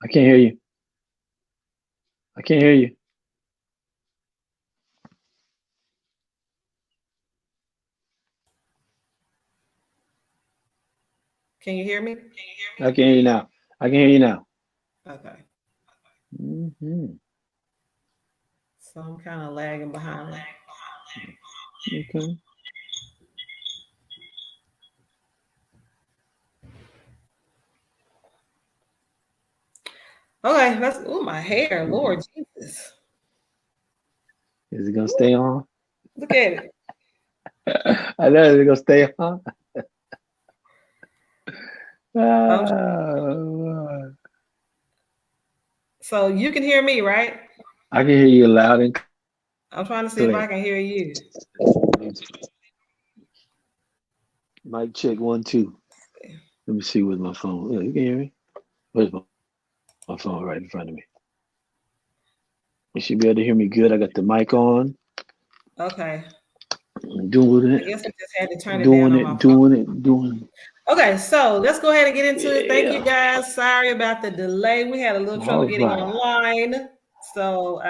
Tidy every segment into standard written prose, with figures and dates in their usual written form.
I can't hear you. I can't hear you. Can you hear me? I can hear you now. I can hear you now. Okay. Hmm. So I'm kind of lagging behind. Okay. Okay, that's my hair, Lord Jesus. Is it gonna Ooh, stay on? look at it. I know it's gonna stay on. Um, Ah, so you can hear me, right? I can hear you loud and I'm trying to see if I clear. can hear you. Mic check 1 2. Let me see with my phone. Yeah, you can hear me. Where's my phone right in front of me? You should be able to hear me good. I got the mic on. Okay. I'm doing I it, guess I just had to turn it down doing on my it, phone. doing it, doing it. Okay, so let's go ahead and get into it. Thank you Yeah. guys. Sorry about the delay. We had a little trouble All getting right. online. So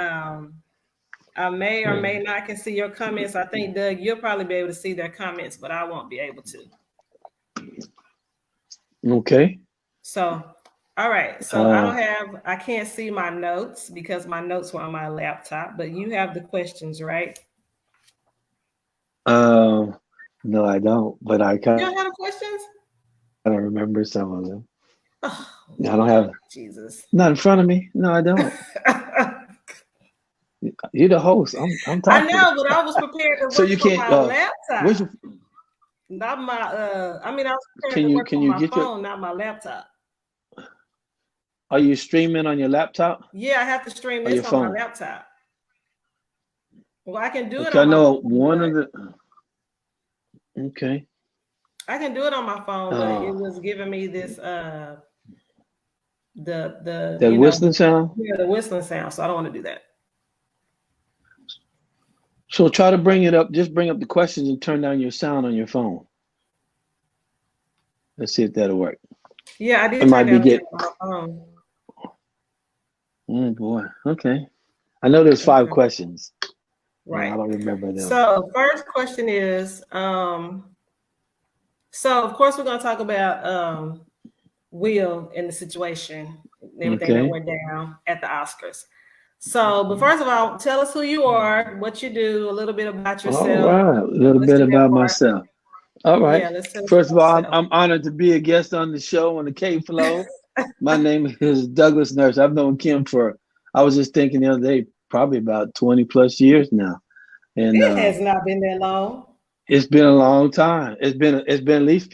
I may or Yeah. may not can see your comments. I think Doug, you'll probably be able to see their comments, but I won't be able to. Okay. So, all right. So Uh, I can't see my notes because my notes were on my laptop, but you have the questions, right? um, no, I don't. But I You kind don't of have the questions? remember some of them. Oh, I don't Lord have Jesus. not in front of me. No, I don't. You're the host. I'm I talking. know, but I was prepared to So work you from can't. my Where's laptop, your? not my I was prepared to work Can from you my get your? phone, not my laptop. Are you streaming on your laptop Yeah, I have to stream or your this on my phone? laptop. Well, I can do it Okay, I on my know phone, one of but the. Okay. I can do it on my phone, but it Uh, was giving me this the that whistling sound. the whistling sound, so I don't want to do that. So try to bring it up. Just bring up the questions and turn down your sound on your phone. Let's see if that'll work. Yeah, I It did turn might be down the get. sound on my phone. Oh boy. Okay. I know there's five Okay, questions. I right. don't remember them. So first question is, so of course we're gonna talk about Will and the situation and everything that Okay. went down at the Oscars. So, but first of all, tell us who you are, what you do, a little bit about All yourself. right. A little Let's bit do that about part. myself. All right. Yeah, let's tell us First of all, about I'm honored to be a guest on the show on the KFLO. yourself. My name is Douglas Nurse. I've known Kim for, I was just thinking the other day, probably about 20 plus years now. And It has not been that long. it's been a long time. It's been at least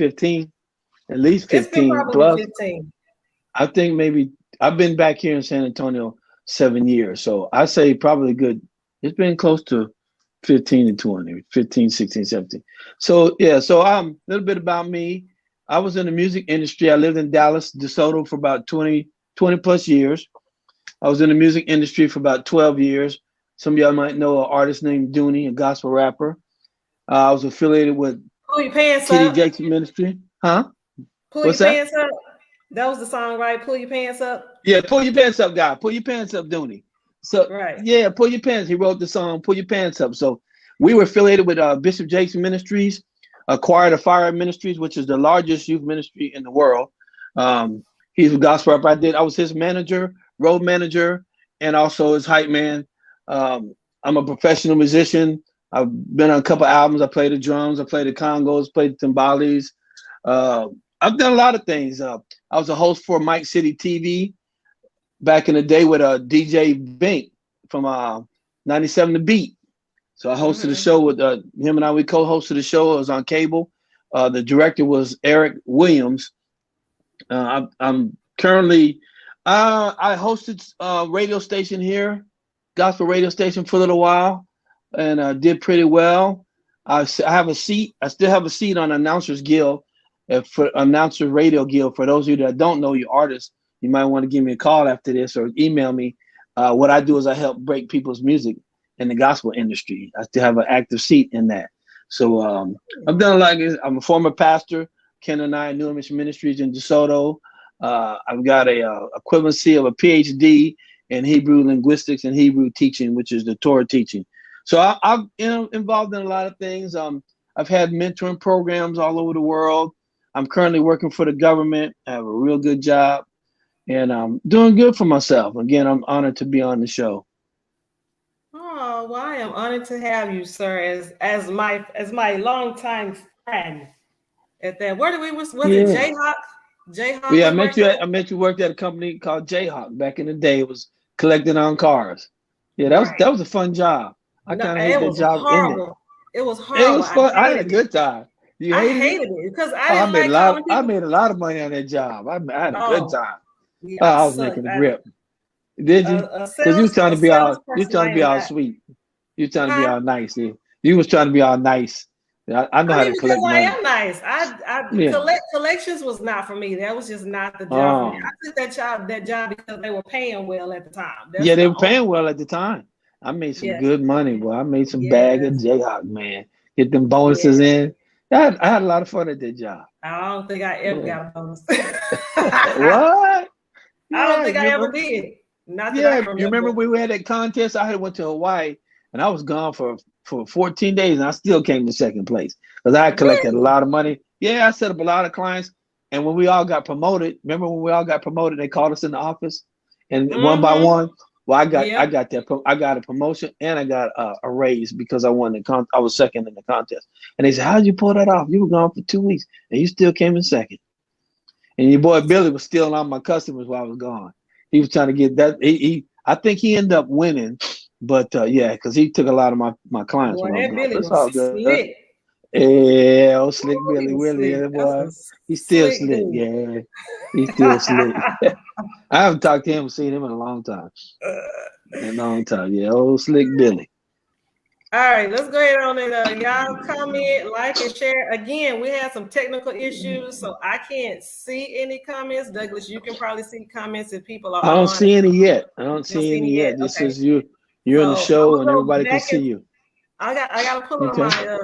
It's been 15 probably plus. 15. I think maybe I've been back here in San Antonio 7 years. So I say probably good. It's been close to 15 and 20, 15, 16, 17. So yeah, so a little bit about me. I was in the music industry. I lived in Dallas, DeSoto for about 20 plus years. I was in the music industry for about 12 years. Some of y'all might know an artist named Dooney, a gospel rapper. I was affiliated with Pull your pants TD up. Jakes Ministry. Huh? Pull What's your that? pants up. That was the song, right? Pull your pants up. Yeah, pull your pants up, guy. Pull your pants up, Dooney. So Right. yeah, pull your pants. He wrote the song "Pull Your Pants Up." So we were affiliated with Bishop Jakes Ministries, Choir to Fire Ministries, which is the largest youth ministry in the world. He's a gospel rapper. I was his manager, road manager, and also his hype man. I'm a professional musician. I've been on a couple albums. I play the drums. I play the congos. Play the timbales. Uh, I've done a lot of things. I was a host for Mike City TV back in the day with DJ Bink from 97 The Beat. So I hosted a Mm-hmm. show with him and I. We co-hosted the show. It was on cable. The director was Eric Williams. I'm currently I hosted a radio station here, gospel radio station for a little while, and did pretty well. I have a seat. I still have a seat on Announcers Guild, for Announcer Radio Guild. For those of you that don't know your artists, you might want to give me a call after this or email me. What I do is I help break people's music in the gospel industry. I still have an active seat in that. So I've done a lot. I'm a former pastor. Ken and I, New Mission Ministries in DeSoto. I've got a equivalency of a PhD in Hebrew linguistics and Hebrew teaching, which is the Torah teaching. So I'm involved in a lot of things. I've had mentoring programs all over the world. I'm currently working for the government. I have a real good job, and I'm doing good for myself. Again, I'm honored to be on the show. Oh, well, I am honored to have you, sir, as my longtime friend. At that, where did we was it Yeah. Jayhawk? Jayhawk Yeah, we worked I met you worked at a company called Jayhawk back in the day. It was collecting on cars. Yeah, right. that was a fun job. I No, kind of hate it that was job ended. horrible. It was It horrible. was I fun. I had a hated it. good time. You I hated it? hated it because I Oh, didn't like calling I people. made a lot of money on that job. I had a good Oh, time. yeah, Oh, I I was sucked. making a grip. Did you? A Because you was trying a to be all you salesperson. trying I to be am all not. sweet. You trying to be Huh? all nice. You was trying to be all nice. I know I how mean, to because collect I money. am nice. I Yeah. collections was not for me. That was just not the job for me. Oh, I took that job because they were paying well at the time. That's yeah, they the were only. paying well at the time. I made some Yes, good money, boy. I made some bag of yes, Jayhawk, man. Get them bonuses yes. in. I had a lot of fun at that job. I don't think I ever Yeah. got a bonus. What? I don't Yeah, think you I ever remember? did. Not that I Yeah, can you remember remember. we had that contest? I had went to Hawaii, and I was gone for 14 days, and I still came to second place because I had collected a Really? lot of money. Yeah, I set up a lot of clients, and when we all got promoted, remember when we all got promoted? They called us in the office, and one by Mm-hmm. one, well, I Yep. got I got a promotion and I got a raise because I won I was second in the contest, and they said, "How did you pull that off? You were gone for 2 weeks, and you still came in second." And your boy Billy was stealing all my customers while I was gone. He was trying to get that. I think he ended up winning, but yeah, because he took a lot of my clients Boy, when I was that gone. Billy But it's was all good. slick. Yeah, old slick Ooh, he Billy was Willie, slick. yeah, That's boy. a He's still slick slick. dude. Yeah, he's still slick. I haven't talked to him, seen him in a long time. In a long time. Yeah, old slick Billy. All right, let's go ahead on and y'all comment, like, and share. Again, we had some technical issues, so I can't see any comments. Douglas, you can probably see comments if people are I don't on. see any yet. I don't Don't see see any any yet. yet. This Okay, is you. You're in the so I'm show, gonna and go everybody can back see and you. I gotta pull up Okay. my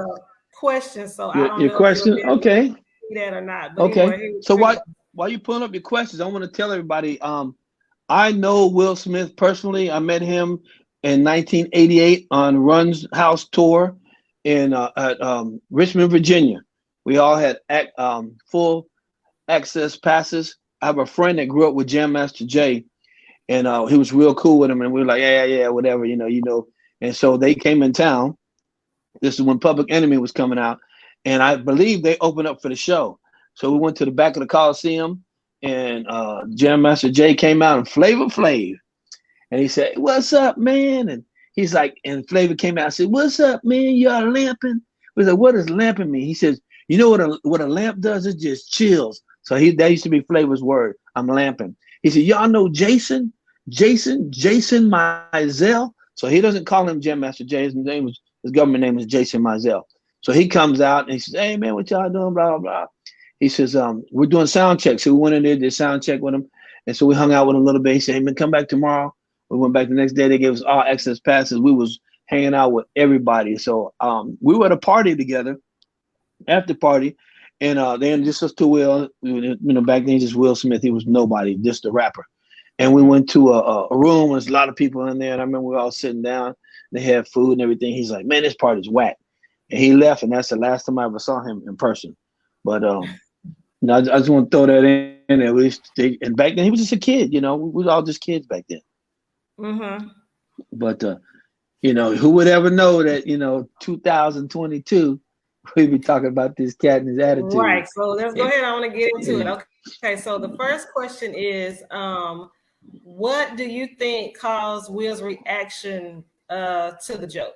questions, so I don't Your know if you'll question? be able to Okay. see that or not. But Okay. anyway, So here we go. while you pulling up your questions, I want to tell everybody. I know Will Smith personally. I met him in 1988 on Run's house tour in at Richmond, Virginia. We all had full access passes. I have a friend that grew up with Jam Master Jay, and he was real cool with him. And we were like, yeah, whatever, you know. And so they came in town. This is when Public Enemy was coming out, and I believe they opened up for the show. So we went to the back of the Coliseum, and Jam Master Jay came out and Flavor Flav, and he said, "What's up, man?" And he's like, and Flavor came out and said, "What's up, man? Y'all lamping?" We said, "What does lamping mean?" He says, "You know what a lamp does? It just chills." So that used to be Flavor's word. I'm lamping. He said, "Y'all know Jason Mizell." So he doesn't call him Jam Master Jay. His government name is Jason Mizell. So he comes out and he says, "Hey man, what y'all doing?" Blah blah blah. He says, "We're doing sound check." So we went in there, did sound check with him, and so we hung out with him a little bit. He said, "Hey man, come back tomorrow." We went back the next day. They gave us all access passes. We was hanging out with everybody. So we were at a party together, after party, and they introduced us to Will. Back then just Will Smith. He was nobody, just a rapper. And we Mm-hmm. went to a room. There's a lot of people in there, and I remember we were all sitting down. They had food and everything. He's like, "Man, this party's whack," and he left. And that's the last time I ever saw him in person. But I just want to throw that in there. And back then he was just a kid. We was all just kids back then. Mm-hmm. But who would ever know that 2022 we'd be talking about this cat and his attitude. Right. So let's go ahead. I want to get into it. Okay. So the first question is, what do you think caused Will's reaction to the joke?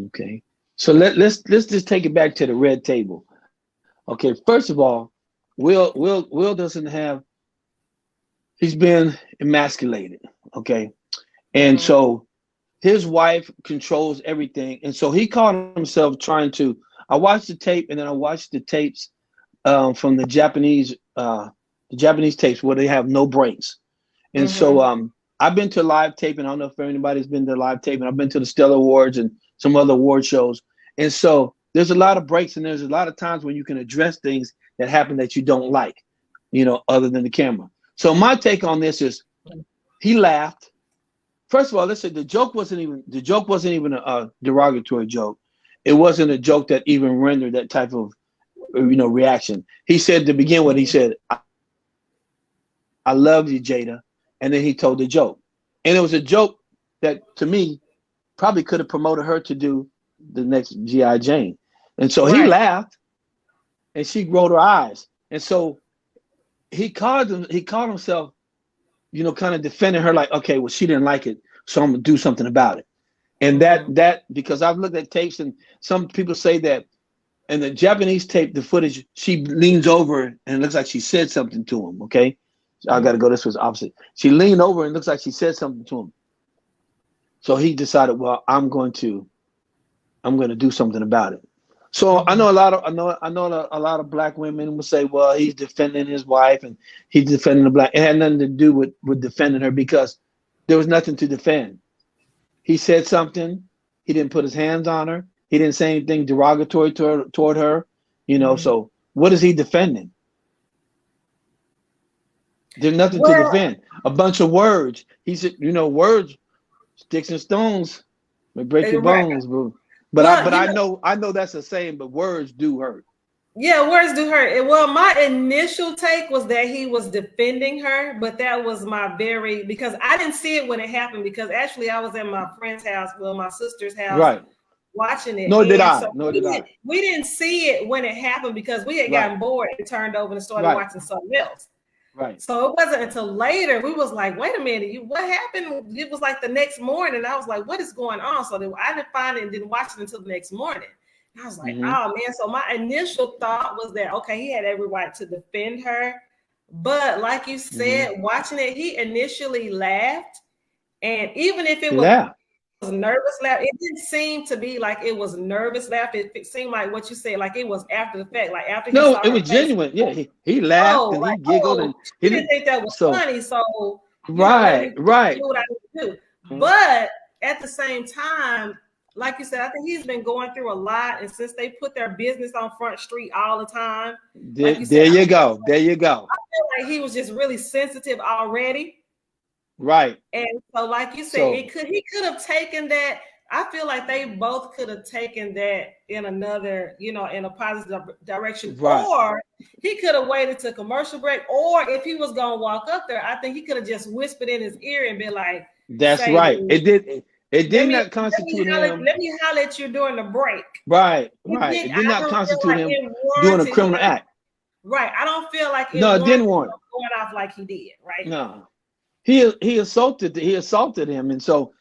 Okay. So let's just take it back to the red table. Okay. First of all, Will doesn't have. He's been emasculated. Okay, and so his wife controls everything, and so he caught himself trying to. I watched the tape, and then I watched the tapes from the Japanese tapes where they have no breaks. And so I've been to live taping. I don't know if anybody's been to live taping. I've been to the Stellar Awards and some other award shows. And so there's a lot of breaks, and there's a lot of times when you can address things that happen that you don't like. other than the camera. So my take on this is he laughed. First of all, let's say the joke wasn't even a derogatory joke. It wasn't a joke that even rendered that type of reaction. He said to begin with, he said, I love you, Jada. And then he told the joke. And it was a joke that to me probably could have promoted her to do the next G.I. Jane. And so he laughed and she rolled her eyes. And so he called himself, kind of defending her like, okay, well, she didn't like it, so I'm gonna do something about it. And that because I've looked at tapes and some people say that in the Japanese tape, the footage, she leans over and it looks like she said something to him. Okay. I got to go. This was opposite. She leaned over and it looks like she said something to him. So he decided, well, I'm going to do something about it. So I know a lot of black women will say, well, he's defending his wife and he's defending the black. It had nothing to do with defending her because there was nothing to defend. He said something. He didn't put his hands on her. He didn't say anything derogatory toward her. So what is he defending? There's nothing to defend. A bunch of words. He said, words, sticks and stones may break your bones, bro. But I know that's a saying, but words do hurt. Yeah, words do hurt. Well, my initial take was that he was defending her, but that was because I didn't see it when it happened because actually I was at my friend's house, my sister's house, watching it. Nor did I. We didn't see it when it happened because we had gotten bored and turned over and started watching something else. Right. So it wasn't until later we was like, wait a minute, what happened? It was like the next morning. I was like, what is going on? So I didn't find it and didn't watch it until the next morning. And I was like, oh man. So my initial thought was that, okay, he had every right to defend her. But like you said, watching it, he initially laughed. And even if it was nervous laugh, it didn't seem to be like it was nervous laughter. It seemed like what you said, like it was after the fact, like after it was genuine. Yeah, he laughed and he giggled and he didn't think that was funny. So right. Do what I need to do. But at the same time, like you said, I think he's been going through a lot, and since they put their business on Front Street all the time, there you go. I feel like he was just really sensitive already. Right. And so, like you said, he could have taken that. I feel like they both could have taken that in another, in a positive direction. Right. Or he could have waited to commercial break. Or if he was gonna walk up there, I think he could have just whispered in his ear and been like, "That's right." It did not constitute him. Let me holler at you during the break. Right. It did not constitute him doing a criminal act. Right. I don't feel like it didn't warrant going off like he did. Right. No. He assaulted him, and so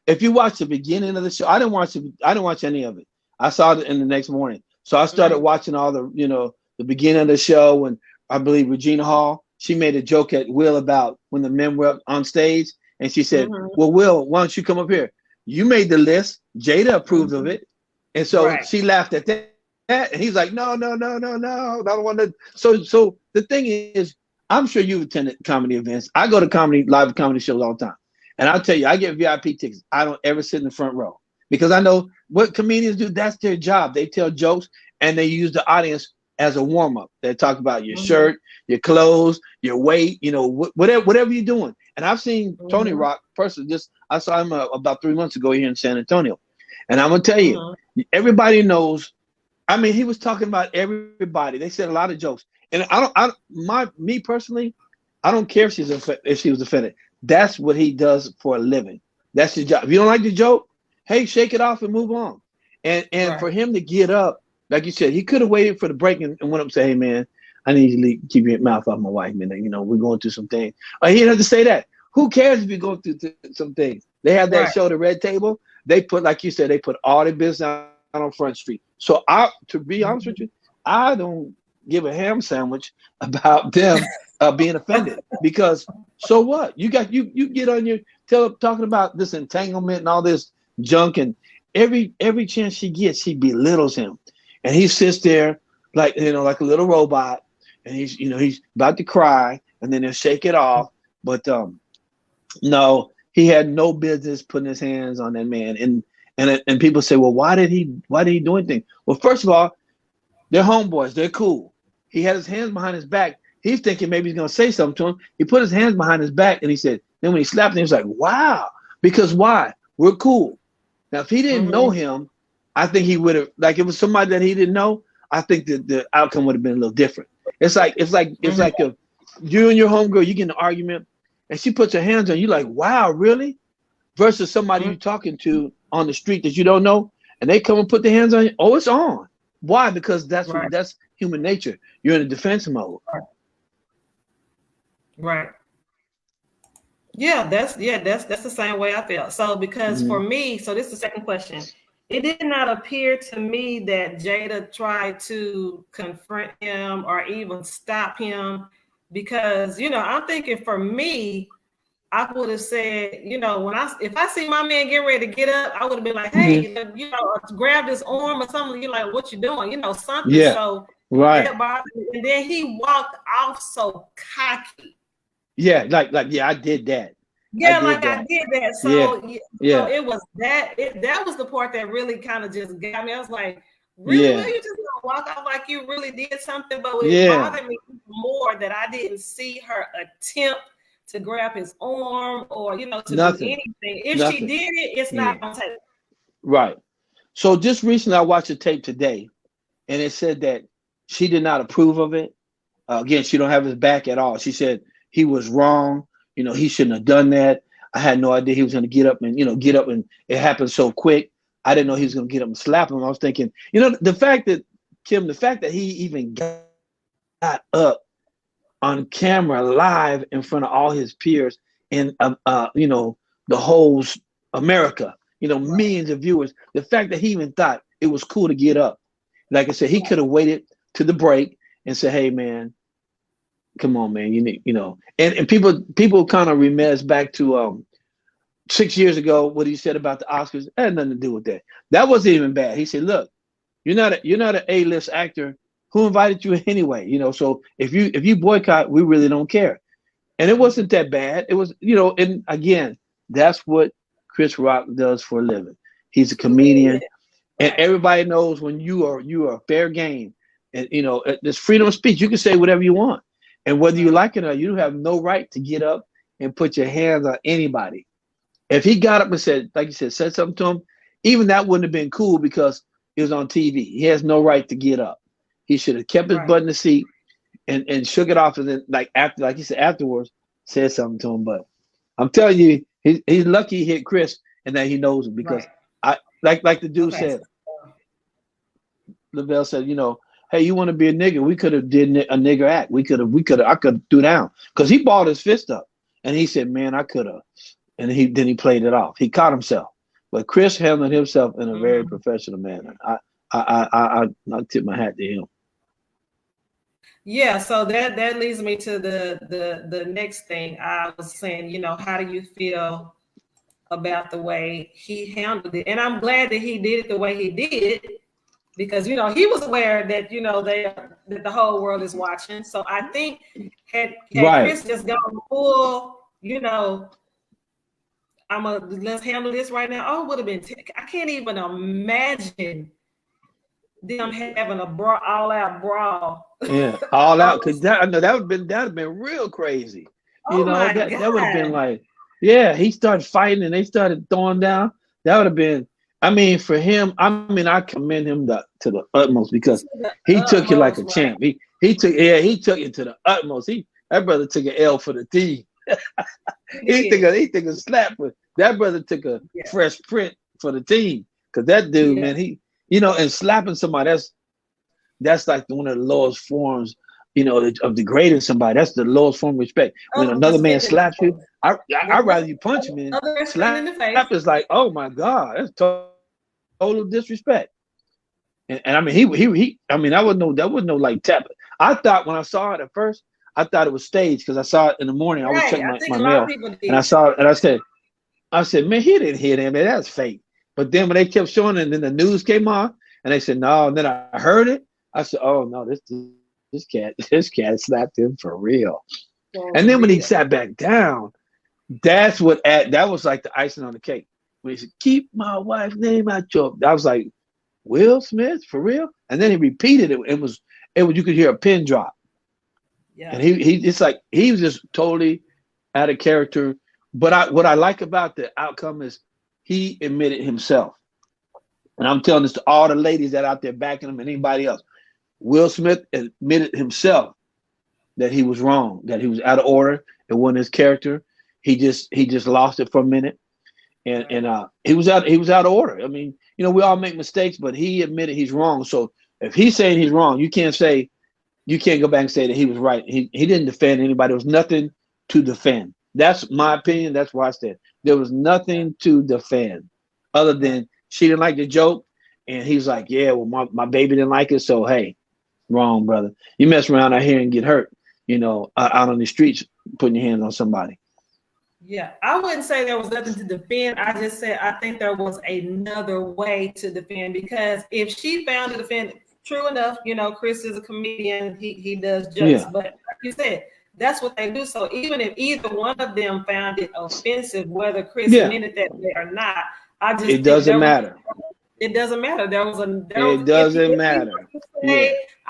if you watch the beginning of the show, I didn't watch any of it. I saw it in the next morning, so I started watching all the the beginning of the show, and I believe Regina Hall, she made a joke at Will about when the men were up on stage, and she said, "Well, Will, why don't you come up here? You made the list. Jada approved of it," and so she laughed at that, and he's like, "No, I don't want to." So the thing is, I'm sure you've attended comedy events. I go to live comedy shows all the time. And I'll tell you, I get VIP tickets. I don't ever sit in the front row because I know what comedians do. That's their job. They tell jokes and they use the audience as a warm up. They talk about your shirt, your clothes, your weight, whatever you're doing. And I've seen Tony Rock personally. I saw him about 3 months ago here in San Antonio. And I'm going to tell you, everybody knows. I mean, he was talking about everybody. They said a lot of jokes. And me personally, I don't care if she was offended. That's what he does for a living. That's his job. If you don't like the joke, hey, shake it off and move on. And for him to get up, like you said, he could have waited for the break and went up and say, "Hey man, I need you to keep your mouth off my wife, man. We're going through some things." He didn't have to say that. Who cares if you're going through some things? They have that show, The Red Table. They put, like you said, they put all the business out on Front Street. So to be honest with you, I don't give a ham sandwich about them being offended, because so what? You get on your talking about this entanglement and all this junk, and every chance she gets, she belittles him, and he sits there like like a little robot, and he's about to cry, and then he'll shake it off. But no, he had no business putting his hands on that man. And people say, well, why did he do anything? Well, first of all, they're homeboys. They're cool. He had his hands behind his back. He's thinking maybe he's gonna say something to him. He put his hands behind his back and he said, then when he slapped him, he was like, wow. Because why? We're cool. Now, if he didn't know him, I think he would have, like, if it was somebody that he didn't know, I think that the outcome would have been a little different. It's like if you and your homegirl, you get in an argument and she puts her hands on you, like, wow, really? Versus somebody you're talking to on the street that you don't know, and they come and put their hands on you. Oh, it's on. Why? Because that's human nature. You're in a defense mode. Right. Yeah, that's the same way I felt. So because for me, so this is the second question. It did not appear to me that Jada tried to confront him or even stop him, because, you know, I'm thinking for me, I would have said, you know, if I see my man getting ready to get up, I would have been like, hey, you know, grab his arm or something. You're like, what you doing? You know, something. Yeah. So right. And then he walked off so cocky. Yeah, like yeah, I did that. Yeah, I did that. So yeah. So it was that. That was the part that really kind of just got me. I was like, really? You just gonna walk off like you really did something? But it bothered me more that I didn't see her attempt to grab his arm or, you know, to do anything. If she did it, it's not on tape. Right. So just recently, I watched a tape today, and it said that she did not approve of it. Again, she don't have his back at all. She said he was wrong. You know, he shouldn't have done that. I had no idea he was going to get up and it happened so quick. I didn't know he was going to get up and slap him. I was thinking, you know, the fact that he even got up on camera live in front of all his peers and, you know, the whole America, you know, millions of viewers, the fact that he even thought it was cool to get up. Like I said, he could have waited to the break and said, hey, man, come on, man, you need, you know, and people kind of reminisce back to 6 years ago what he said about the Oscars. It had nothing to do with that. That wasn't even bad. He said, look, you're not an A-list actor. Who invited you anyway? You know, so if you boycott, we really don't care. And it wasn't that bad. It was, you know, and again, that's what Chris Rock does for a living. He's a comedian, and everybody knows when you are fair game, and you know, there's freedom of speech. You can say whatever you want, and whether you like it or not, you have no right to get up and put your hands on anybody. If he got up and said, like you said something to him, even that wouldn't have been cool because it was on TV. He has no right to get up. He should have kept his butt in the seat and shook it off, and then like you said afterwards, said something to him. But I'm telling you, he's lucky he hit Chris and that he knows him, because I like the dude said. Lavelle said, you know, hey, you want to be a nigger? We could have did a nigger act. I could do down, because he balled his fist up and he said, man, I could have. And then he played it off. He caught himself. But Chris handled himself in a very professional manner. I tip my hat to him. Yeah, so that leads me to the next thing. I was saying, you know, how do you feel about the way he handled it? And I'm glad that he did it the way he did, because, you know, he was aware that, you know, that the whole world is watching. So I think had Chris just gone full, you know, let's handle this right now. Oh, it would have been. I can't even imagine them having a all-out brawl. Yeah, all out, because that would have been real crazy. You know, that would have been like, yeah, he started fighting and they started throwing down. That would have been. I mean, for him, I commend him to the utmost, because he took it like a champ. He took it to the utmost. That brother took an L for the team. he took a slap, but that brother took a fresh print for the team, because that dude, man, he, you know, and slapping somebody, that's like one of the lowest forms, you know, of degrading somebody. That's the lowest form of respect. When another man slaps you, I'd rather you punch him in. Slap is like, oh my God, that's total disrespect. And I mean, he I mean, that wasn't no like tap. I thought when I saw it at first, I thought it was staged, because I saw it in the morning. I was checking my mail, and I saw it, and I said, man, he didn't hit him, man, that's fake. But then when they kept showing it, and then the news came on, and they said no, and then I heard it, I said, oh no, this cat slapped him for real. And then when he sat back down, that was like the icing on the cake. When he said, keep my wife's name out your, I was like, Will Smith, for real? And then he repeated it. It was you could hear a pin drop. And he it's like he was just totally out of character. But what I like about the outcome is he admitted himself. And I'm telling this to all the ladies that are out there backing him and anybody else. Will Smith admitted himself that he was wrong, that he was out of order. It wasn't his character. He just lost it for a minute. And he was out of order. I mean, you know, we all make mistakes, but he admitted he's wrong. So if he's saying he's wrong, you can't go back and say that he was right. He didn't defend anybody. There was nothing to defend. That's my opinion. That's why I said there was nothing to defend other than she didn't like the joke. And he's like, yeah, well, my baby didn't like it. So, hey, wrong, brother. You mess around out here and get hurt, you know, out on the streets, putting your hands on somebody. Yeah, I wouldn't say there was nothing to defend. I just said I think there was another way to defend, because if she found to defend, true enough, you know, Chris is a comedian. He does jokes, but like you said, that's what they do. So even if either one of them found it offensive, whether Chris meant it that way or not, it doesn't matter. It doesn't matter. It doesn't matter.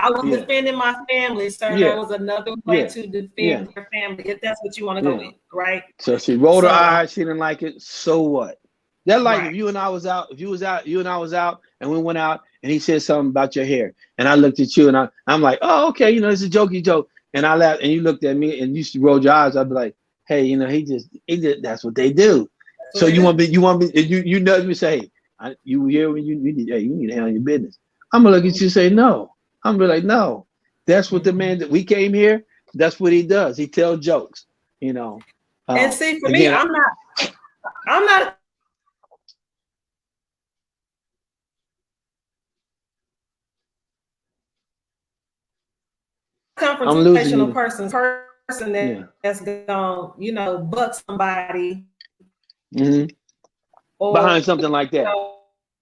I was defending my family, sir. There was another way to defend your family, if that's what you want to go in, right? So she rolled her eyes. She didn't like it. So what? That like if you and I was out, you and I was out, and we went out, and he said something about your hair, and I looked at you, and I'm like, oh, okay, you know, it's a jokey joke, and I laughed, and you looked at me, and you rolled your eyes. I'd be like, hey, you know, he did. That's what they do. So you want me? You nudge me, say, hey, you here when you need to handle your business. I'm gonna look at you and say no. I'm gonna be like, no, that's what the man that we came here. That's what he does. He tells jokes, you know. And see, for me, I'm not. Confrontational person that's gonna, you know, buck somebody or behind something like that.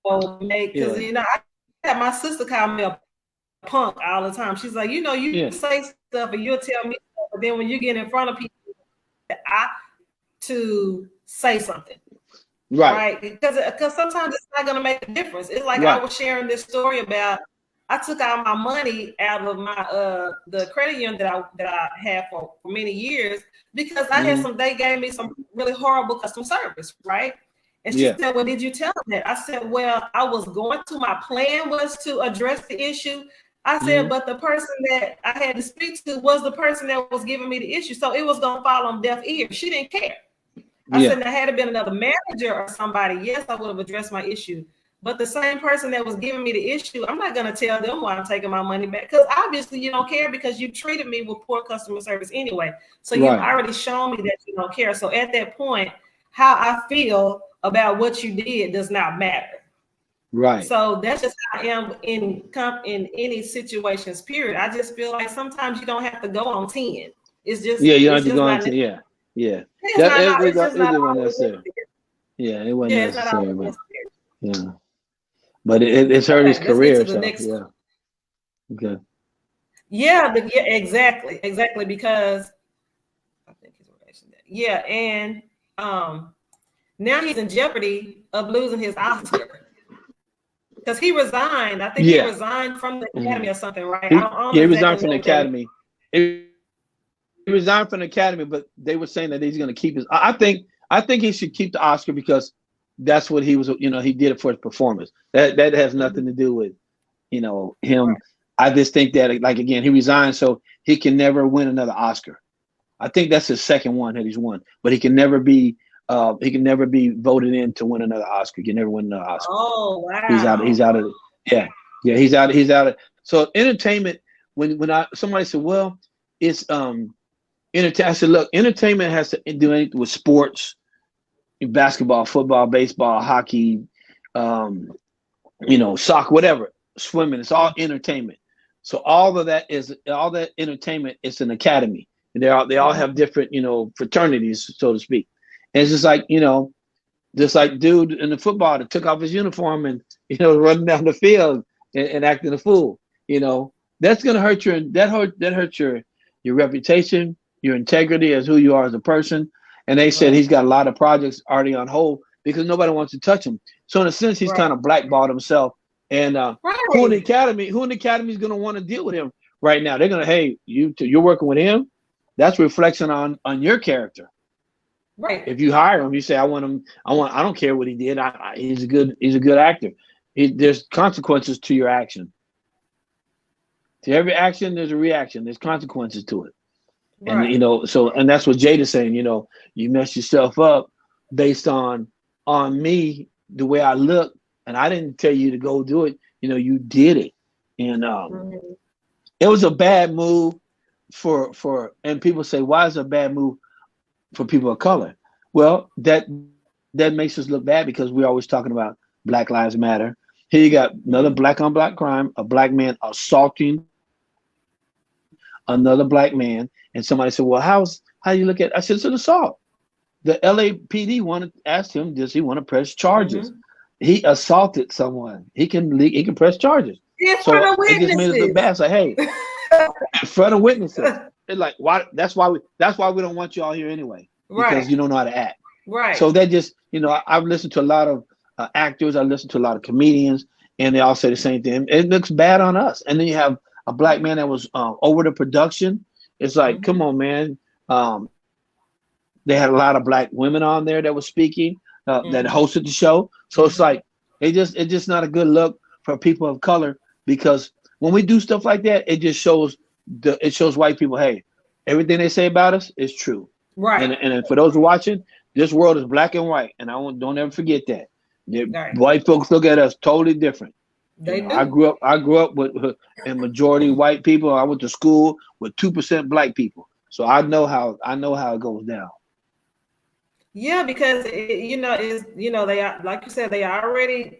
Because you know, I had my sister call me a punk all the time. She's like, you know, you say stuff and you'll tell me stuff, but then when you get in front of people, to say something. Right. Because sometimes it's not gonna make a difference. It's like I was sharing this story about I took out my money out of my the credit union that I had for many years because I had they gave me some really horrible customer service, right? And she said, well, did you tell them that? I said, well, I was going to, my plan was to address the issue. I said, but the person that I had to speak to was the person that was giving me the issue. So it was going to fall on deaf ears. She didn't care. I said, now had it been another manager or somebody, yes, I would have addressed my issue. But the same person that was giving me the issue, I'm not going to tell them why I'm taking my money back. Because obviously you don't care because you treated me with poor customer service anyway. So you've already shown me that you don't care. So at that point, how I feel about what you did does not matter. Right. So that's just how I am in any situations, period. I just feel like sometimes you don't have to go on 10. It's just you don't have to go on 10. Yeah. It wasn't necessary. Yeah, it wasn't necessary. Yeah. But it's hurt his career. So, okay. Exactly. Because I think his relation. Yeah, and now he's in jeopardy of losing his Oscar because he resigned. I think he resigned from the Academy or something, right? He resigned from the Academy. He resigned from the Academy, but they were saying that he's going to keep his. I think he should keep the Oscar because that's what he was. You know, he did it for his performance. That has nothing to do with, you know, him. Right. I just think that, like, again, he resigned so he can never win another Oscar. I think that's his second one that he's won, but he can never be voted in to win another Oscar. He can never win another Oscar. Oh wow! He's out of it. Yeah. He's out of. So entertainment. When somebody said, well, it's entertainment. I said, look, entertainment has to do anything with sports, basketball, football, baseball, hockey, you know, soccer, whatever, swimming. It's all entertainment. So all that entertainment is an academy. And they all have different, you know, fraternities, so to speak. And it's just like, you know, dude in the football that took off his uniform and, you know, running down the field and acting a fool, you know, that's going to hurt that hurts your reputation, your integrity as who you are as a person. And they said he's got a lot of projects already on hold because nobody wants to touch him. So in a sense, he's kind of blackballed himself. And who in the academy is going to want to deal with him right now. They're gonna, hey, you're working with him. That's reflection on your character. Right. If you hire him, you say, I want him. I don't care what he did. He's a good actor. There's consequences to your action. To every action, there's a reaction. There's consequences to it. And Right. and that's what Jada's saying. You mess yourself up based on me, the way I look, and I didn't tell you to go do it. You did it, and it was a bad move for. And people say, why is it a bad move for people of color? Well, that makes us look bad because we're always talking about Black Lives Matter. Here you got another black on black crime, a black man assaulting another black man, and somebody said, well, how do you look at it? I said, it's an assault. The LAPD asked him, does he want to press charges? He assaulted someone. He can press charges. In So front of it just made us look bad. It's like, hey, in front of witnesses. It's like, why? That's why we don't want you all here anyway, because you don't know how to act. Right. So that just, I've listened to a lot of actors. I listened to a lot of comedians, and they all say the same thing. It looks bad on us. And then you have a black man that was over the production. It's like, come on, man. They had a lot of black women on there that was speaking, that hosted the show. So it's like, it's just not a good look for people of color, because when we do stuff like that, it just shows white people, hey, everything they say about us is true. Right. And for those who are watching, this world is black and white, and don't ever forget that. Right. White folks look at us totally different. They do. I grew up with a majority white people. I went to school with 2% black people, so I know how it goes down. Yeah, because they are, like you said,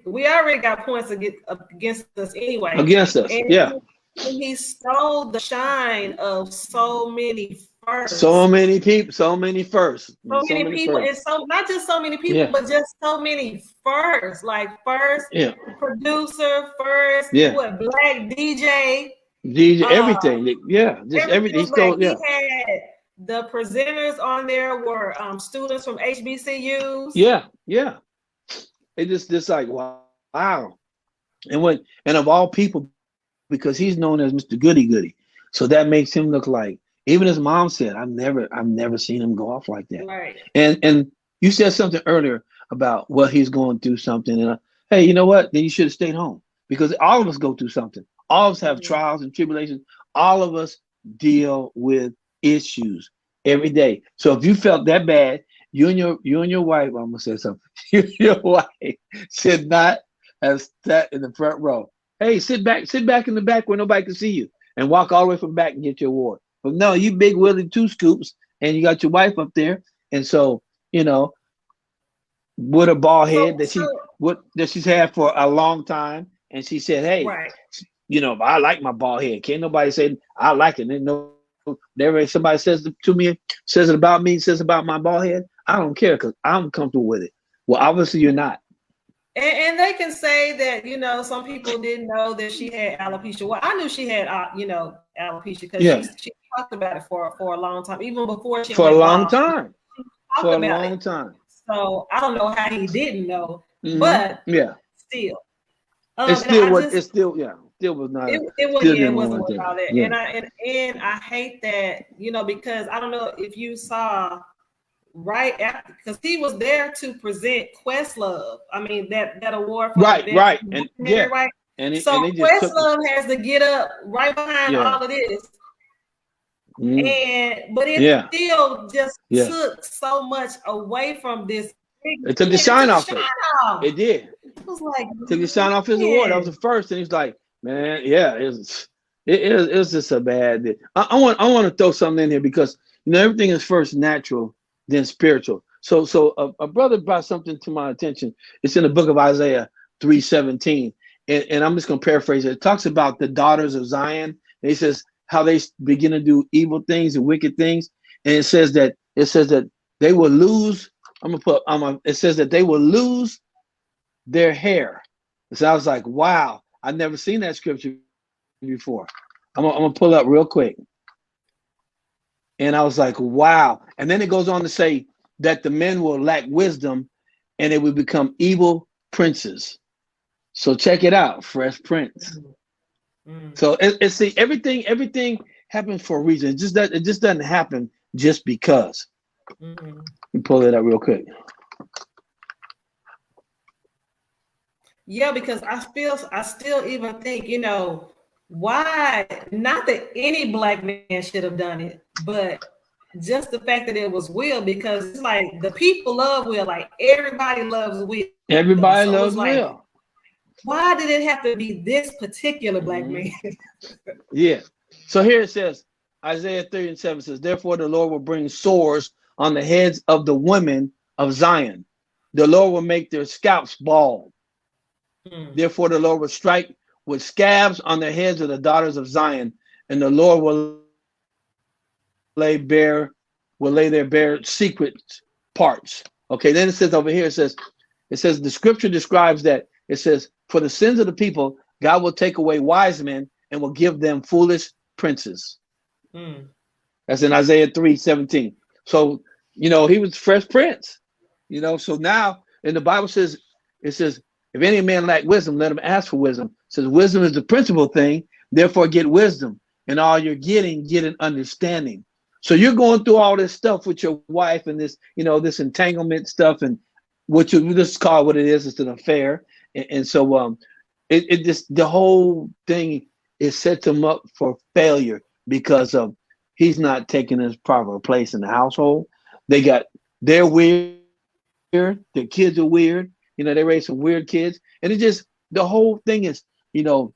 we already got points against us anyway. Against us, and yeah. He stole the shine of so many firsts. So many people, so many firsts. So many people, and not just so many people, but just so many firsts. Like first producer, first black DJ, everything. Yeah, just everything. He stole. He had the presenters on there were students from HBCUs. Yeah. It just like, wow. And of all people, because he's known as Mr. Goody Goody, so that makes him look like. Even his mom said, I've never seen him go off like that. Right. And you said something earlier about, well, he's going through something. And hey, you know what? Then you should have stayed home, because all of us go through something. All of us have trials and tribulations. All of us deal with issues every day. So if you felt that bad, you and your wife, I'm gonna say something. Your wife should not have sat in the front row. Hey, sit back in the back where nobody can see you, and walk all the way from back and get your award. But no, you big Willie 2 scoops, and you got your wife up there, and so with a bald head that she's had for a long time, and she said, hey, I like my bald head. Can't nobody say I like it. Whenever somebody says to me, says it about me, says about my bald head, I don't care, because I'm comfortable with it. Well, obviously you're not. And they can say that, some people didn't know that she had alopecia. Well, I knew she had, alopecia, because she talked about it for a long time, even before she for a long bald. time. For a long time. So I don't know how he didn't know, but still. It still was not. It wasn't with all that. Yeah. And I hate that, because I don't know if you saw right after, because he was there to present Questlove. I mean that award for right. And right. So Questlove has to get up right behind all of this. But it still just took so much away from this. It took the shine off it. It did. It was like, took the shine off his award. That was the first, and he's like, man, it's just a bad day. I want to throw something in here, because everything is first natural, then spiritual. So a brother brought something to my attention. It's in the book of Isaiah 3:17, and I'm just gonna paraphrase it. It talks about the daughters of Zion. And he says how they begin to do evil things and wicked things, and it says that they will lose. It says that they will lose their hair. So I was like, wow, I've never seen that scripture before. I'm gonna pull up real quick. And I was like, wow. And then it goes on to say that the men will lack wisdom, and they will become evil princes. So check it out, Fresh Prince. So it see everything happens for a reason. It just doesn't happen just because. Let me pull it up real quick. Yeah, because I still even think, you know, why, not that any black man should have done it, but just the fact that it was Will, because it's like the people love Will, like everybody loves Will. Everybody So it's loves like, Will. why did it have to be this particular black man? Yeah. So here it says, Isaiah 30:7 says, therefore the Lord will bring sores on the heads of the women of Zion. The Lord will make their scalps bald. Therefore the Lord will strike with scabs on the heads of the daughters of Zion, and the Lord will lay their bare secret parts. Okay, then it says over here, it says the scripture describes that. It says, for the sins of the people, God will take away wise men and will give them foolish princes. That's in Isaiah 3:17. So, you know, he was fresh prince. You know, so now, and the Bible says, it says, if any man lack wisdom, let him ask for wisdom. It says wisdom is the principal thing, therefore get wisdom. And all you're getting, get an understanding. So you're going through all this stuff with your wife and this, you know, this entanglement stuff, and what you just call what it is, it's an affair. And so it just, the whole thing is sets him up for failure because he's not taking his proper place in the household. They're weird, their kids are weird, you know, they raise some weird kids. And it just, the whole thing is, you know,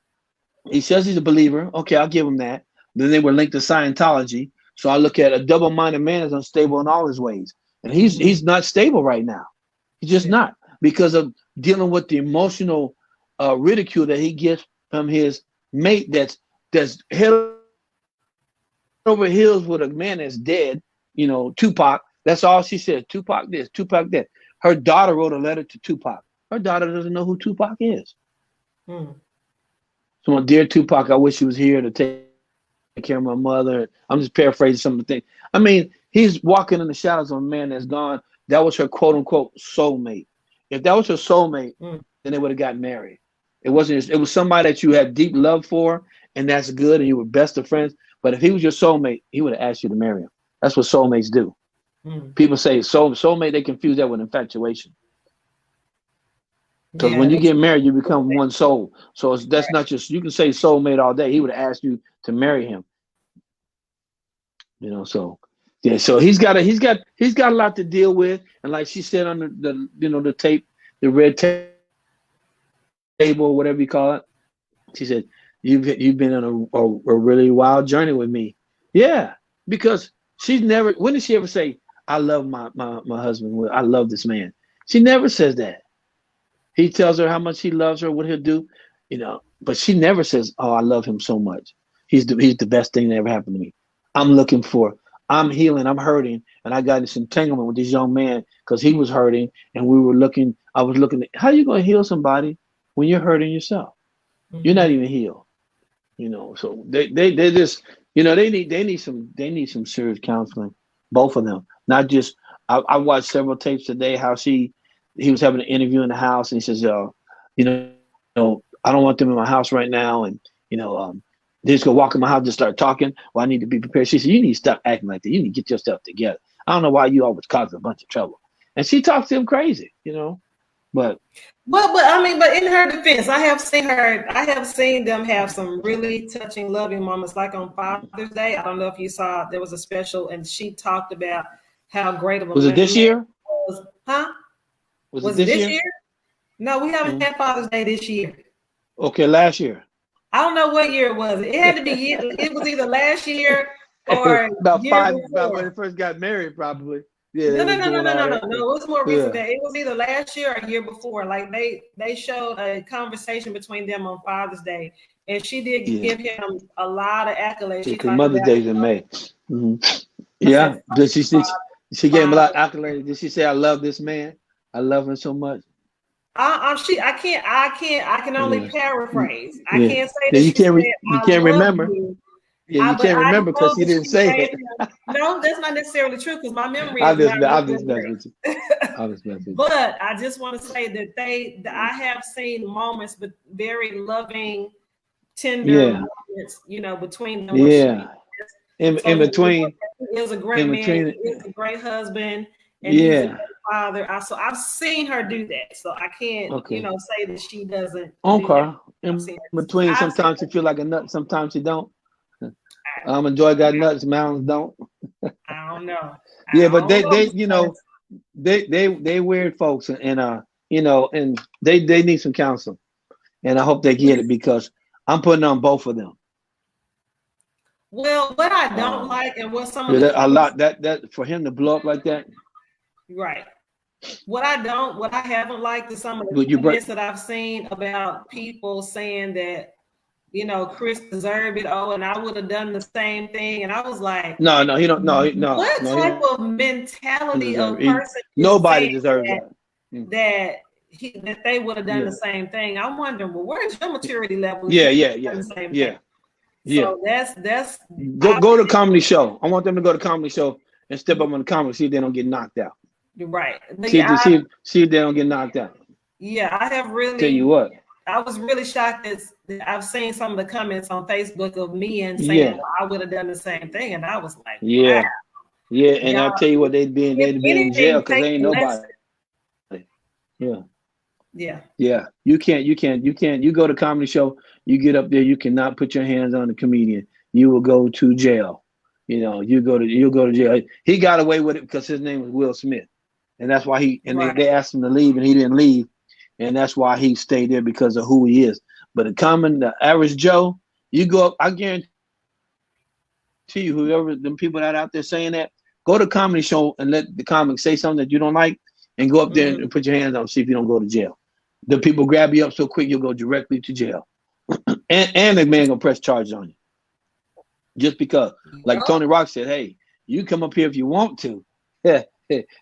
he says he's a believer. Okay, I'll give him that. Then they were linked to Scientology. So I look at a double-minded man is unstable in all his ways. And he's not stable right now. He's just not, because of dealing with the emotional ridicule that he gets from his mate that's head over heels with a man that's dead, you know, Tupac. That's all she said. Tupac this, Tupac that. Her daughter wrote a letter to Tupac. Her daughter doesn't know who Tupac is. So, my dear Tupac, I wish you was here to take care of my mother. I'm just paraphrasing some of the things. I mean, he's walking in the shadows of a man that's gone. That was her quote unquote soulmate. If that was her soulmate, then they would have gotten married. It wasn't. It was somebody that you had deep love for, and that's good, and you were best of friends. But if he was your soulmate, he would have asked you to marry him. That's what soulmates do. People say soulmate, they confuse that with infatuation. Because when you get married, you become one soul. So that's not just, you can say soulmate all day. He would have asked you to marry him. You know, so yeah, so he's got a lot to deal with. And like she said on the you know, the tape, the red table, whatever you call it, she said, you've been on a really wild journey with me. Yeah, because she's never, when did she ever say, I love my husband, I love this man? She never says that. He tells her how much he loves her, what he'll do, you know, but she never says, oh, I love him so much. He's the best thing that ever happened to me. I'm healing, I'm hurting, and I got this entanglement with this young man because he was hurting, and I was looking at, how you going to heal somebody when you're hurting yourself? You're not even healed, you know. So they just, you know, they need some serious counseling, both of them. Not just, I watched several tapes today how he was having an interview in the house, and he says, you know, I don't want them in my house right now, and you know, they just go walk in my house and start talking. Well, I need to be prepared. She said, you need to stop acting like that. You need to get yourself together. I don't know why you always cause a bunch of trouble. And she talks to him crazy, you know. But I mean, but in her defense, I have seen them have some really touching, loving moments, like on Father's Day. I don't know if you saw, there was a special, and she talked about how great of a was it this year? Was, huh? Was it this year? No, we haven't had Father's Day this year. Okay, last year. I don't know what year it was. It had to be. It was either last year or about before. when they first got married, probably. Yeah. No. It was more recent. Yeah. It was either last year or a year before. Like they showed a conversation between them on Father's Day, and she did give him a lot of accolades. Because Mother's Day's in May. Yeah. She gave him a lot of accolades. Did she say, I love this man? I love him so much. I can only paraphrase. I can't say that. You can't remember. Yeah, you can't remember because he didn't say it. No, that's not necessarily true because my memory I'll is just mess with you. But I just want to say that I have seen moments with very loving tender moments, between them. Yeah. In between, between. he is a great man. He is a great husband, and he's a great father. So I've seen her do that. So I can't, say that she doesn't. Okay. In between, sometimes you feel like a nut, sometimes you don't. Joy got nuts, mountains don't. I don't know. But they weird folks, and and they need some counsel, and I hope they get it because I'm putting on both of them. Well, what I don't like, and what some of a lot that for him to blow up like that. Right. What I haven't liked is some of the comments that I've seen about people saying that, Chris deserved it. Oh, and I would have done the same thing. And I was like, no, he don't. No, what type of mentality of person? Nobody deserves that they would have done the same thing. I'm wondering, well, where's your maturity level? So that's go to comedy show. I want them to go to comedy show and step up on the comedy, see if they don't get knocked out. Right. See if they don't get knocked out. Yeah, I have really. Tell you what. I was really shocked that I've seen some of the comments on Facebook of me and saying, well, I would have done the same thing, and I was like, wow. And I'll tell you what, they'd be in jail because they ain't nobody. Yeah. You can't. You go to comedy show, you get up there, you cannot put your hands on the comedian. You will go to jail. You'll go to jail. He got away with it because his name was Will Smith, and that's why they asked him to leave, and he didn't leave, and that's why he stayed there because of who he is. But the average Joe, you go up, I guarantee you, whoever them people that out there saying that, go to comedy show and let the comic say something that you don't like, and go up there and put your hands on, see if you don't go to jail. The people grab you up so quick, you'll go directly to jail, and the man gonna press charges on you. Just because, like Tony Rock said, hey, you come up here if you want to. The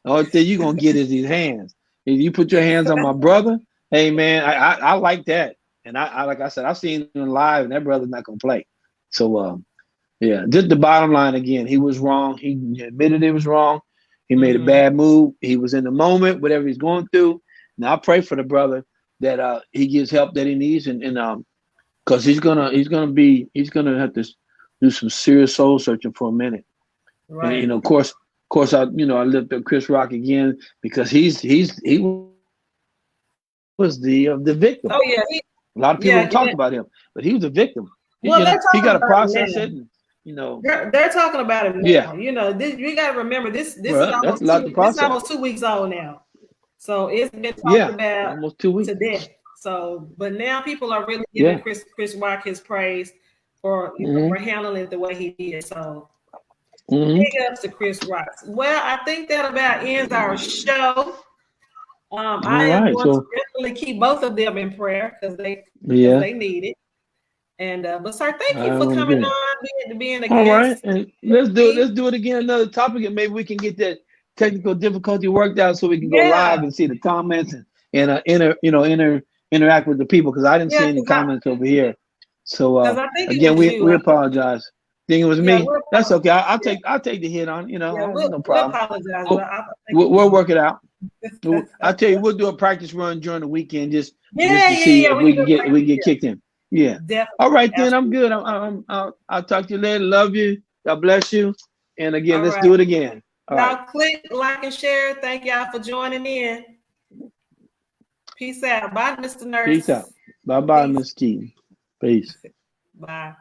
only thing you're going to get is these hands. If you put your hands on my brother, hey, man, I like that. And I like I said, I've seen him live, and that brother's not going to play. So, just the bottom line again, he was wrong. He admitted he was wrong. He made a bad move. He was in the moment, whatever he's going through. Now, I pray for the brother that he gets help that he needs, and because he's gonna have to do some serious soul searching for a minute. Right. And, of course, I lift up Chris Rock again because he was the victim. Oh yeah. A lot of people talk about him, but he was a victim. Well, he got to process it. And, they're talking about it now. Yeah. You got to remember this. This is almost 2 weeks old now. So it's been talked about almost 2 weeks to death. So, but now people are really giving Chris Rock his praise for for handling it the way he did. So big ups to Chris Rock. Well, I think that about ends our show. I am going to definitely keep both of them in prayer because they need it. And but sir, thank you for coming on, being a guest. All right, and let's do it again. Another topic, and maybe we can get that technical difficulty worked out so we can go live and see the comments and interact with the people because I didn't see any comments over here. So again, we apologize. Think it was me. That's okay. I'll take the hit on. No problem. We'll work it out. I tell you, we'll do a practice run during the weekend just to see if we can get kicked in. Yeah. Definitely. All right, then. I'm good. I'll talk to you later. Love you. God bless you. And again, let's do it again. Y'all click, like, and share. Thank y'all for joining in. Peace out. Bye, Mr. Nurse. Peace out. Bye-bye, Miss Keaton. Peace. Bye.